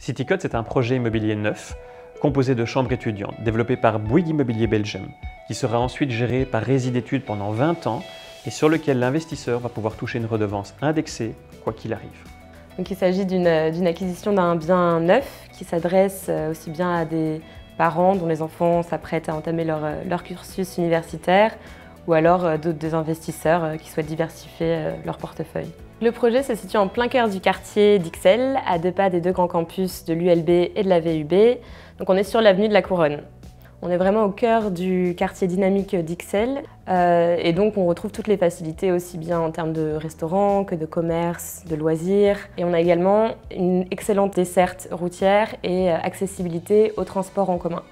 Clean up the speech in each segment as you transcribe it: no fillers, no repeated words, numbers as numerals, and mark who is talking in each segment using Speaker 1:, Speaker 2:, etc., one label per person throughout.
Speaker 1: Citycode, c'est un projet immobilier neuf, composé de chambres étudiantes, développé par Bouygues Immobilier Belgium, qui sera ensuite géré par Résidétudes pendant 20 ans et sur lequel l'investisseur va pouvoir toucher une redevance indexée, quoi qu'il arrive.
Speaker 2: Donc, il s'agit d'une acquisition d'un bien neuf qui s'adresse aussi bien à des parents dont les enfants s'apprêtent à entamer leur cursus universitaire ou alors des investisseurs qui souhaitent diversifier leur portefeuille. Le projet se situe en plein cœur du quartier d'Ixelles, à 2 pas des 2 grands campus de l'ULB et de la VUB. Donc on est sur l'avenue de la Couronne. On est vraiment au cœur du quartier dynamique d'Ixelles et donc on retrouve toutes les facilités aussi bien en termes de restaurants que de commerce, de loisirs. Et on a également une excellente desserte routière et accessibilité aux transports en commun.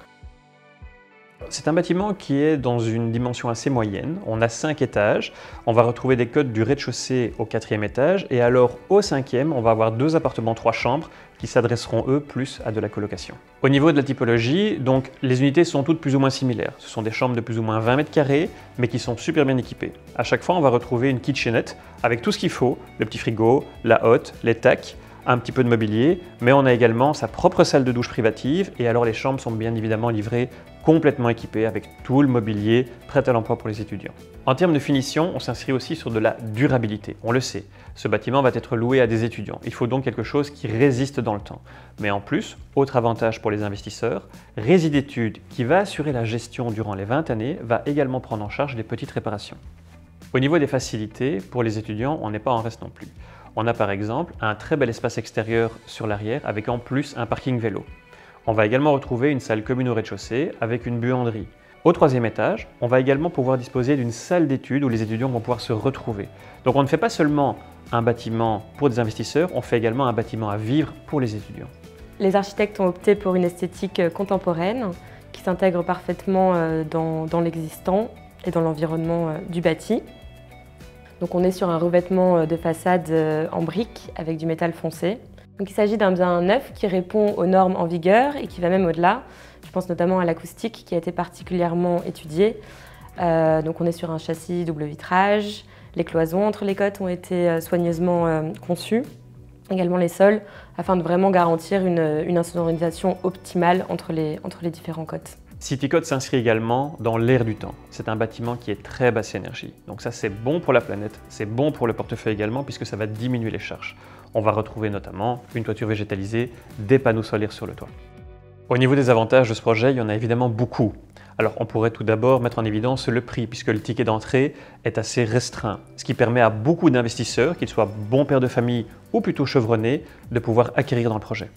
Speaker 1: C'est un bâtiment qui est dans une dimension assez moyenne. On a 5 étages. On va retrouver des codes du rez-de-chaussée au 4e étage. Et alors au 5e, on va avoir 2 appartements 3 chambres qui s'adresseront eux plus à de la colocation. Au niveau de la typologie, donc les unités sont toutes plus ou moins similaires. Ce sont des chambres de plus ou moins 20 mètres carrés, mais qui sont super bien équipées. À chaque fois, on va retrouver une kitchenette avec tout ce qu'il faut, le petit frigo, la hotte, les tacs, un petit peu de mobilier, mais on a également sa propre salle de douche privative et alors les chambres sont bien évidemment livrées complètement équipées avec tout le mobilier prêt à l'emploi pour les étudiants. En termes de finition, on s'inscrit aussi sur de la durabilité. On le sait, ce bâtiment va être loué à des étudiants. Il faut donc quelque chose qui résiste dans le temps. Mais en plus, autre avantage pour les investisseurs, Résidétudes, qui va assurer la gestion durant les 20 années, va également prendre en charge les petites réparations. Au niveau des facilités, pour les étudiants, on n'est pas en reste non plus. On a par exemple un très bel espace extérieur sur l'arrière avec en plus un parking vélo. On va également retrouver une salle commune au rez-de-chaussée avec une buanderie. Au 3e étage, on va également pouvoir disposer d'une salle d'études où les étudiants vont pouvoir se retrouver. Donc on ne fait pas seulement un bâtiment pour des investisseurs, on fait également un bâtiment à vivre pour les étudiants.
Speaker 2: Les architectes ont opté pour une esthétique contemporaine qui s'intègre parfaitement dans l'existant et dans l'environnement du bâti. Donc on est sur un revêtement de façade en briques avec du métal foncé. Donc il s'agit d'un bien neuf qui répond aux normes en vigueur et qui va même au-delà. Je pense notamment à l'acoustique qui a été particulièrement étudiée. Donc on est sur un châssis double vitrage. Les cloisons entre les cotes ont été soigneusement conçues. Également les sols afin de vraiment garantir une insonorisation optimale entre les différents cotes.
Speaker 1: Citycode s'inscrit également dans l'air du temps. C'est un bâtiment qui est très basse énergie. Donc ça, c'est bon pour la planète, c'est bon pour le portefeuille également puisque ça va diminuer les charges. On va retrouver notamment une toiture végétalisée, des panneaux solaires sur le toit. Au niveau des avantages de ce projet, il y en a évidemment beaucoup. Alors on pourrait tout d'abord mettre en évidence le prix puisque le ticket d'entrée est assez restreint, ce qui permet à beaucoup d'investisseurs, qu'ils soient bons pères de famille ou plutôt chevronnés, de pouvoir acquérir dans le projet.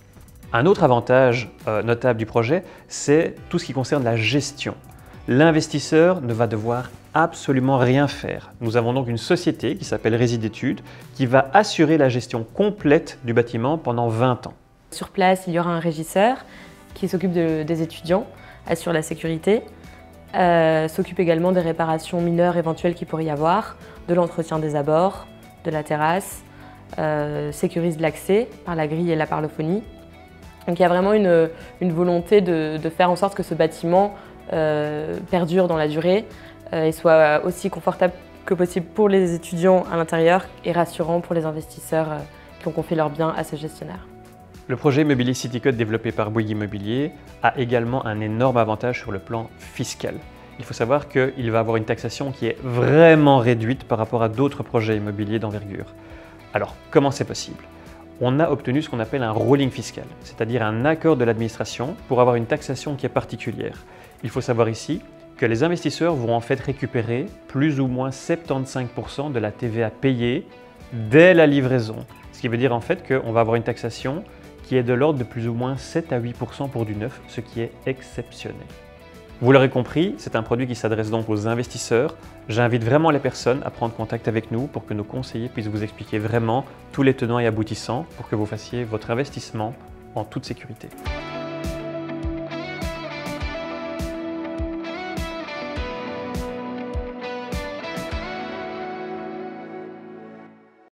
Speaker 1: Un autre avantage notable du projet, c'est tout ce qui concerne la gestion. L'investisseur ne va devoir absolument rien faire. Nous avons donc une société qui s'appelle Résidétudes qui va assurer la gestion complète du bâtiment pendant 20 ans.
Speaker 2: Sur place, il y aura un régisseur qui s'occupe des étudiants, assure la sécurité, s'occupe également des réparations mineures éventuelles qu'il pourrait y avoir, de l'entretien des abords, de la terrasse, sécurise l'accès par la grille et la parlophonie. Donc il y a vraiment une volonté de faire en sorte que ce bâtiment perdure dans la durée et soit aussi confortable que possible pour les étudiants à l'intérieur et rassurant pour les investisseurs qui ont confié leurs biens à ce gestionnaire.
Speaker 1: Le projet immobilier Citycode développé par Bouygues Immobilier a également un énorme avantage sur le plan fiscal. Il faut savoir qu'il va avoir une taxation qui est vraiment réduite par rapport à d'autres projets immobiliers d'envergure. Alors comment c'est possible ? On a obtenu ce qu'on appelle un rolling fiscal, c'est-à-dire un accord de l'administration pour avoir une taxation qui est particulière. Il faut savoir ici que les investisseurs vont en fait récupérer plus ou moins 75% de la TVA payée dès la livraison. Ce qui veut dire en fait qu'on va avoir une taxation qui est de l'ordre de plus ou moins 7 à 8% pour du neuf, ce qui est exceptionnel. Vous l'aurez compris, c'est un produit qui s'adresse donc aux investisseurs. J'invite vraiment les personnes à prendre contact avec nous pour que nos conseillers puissent vous expliquer vraiment tous les tenants et aboutissants pour que vous fassiez votre investissement en toute sécurité.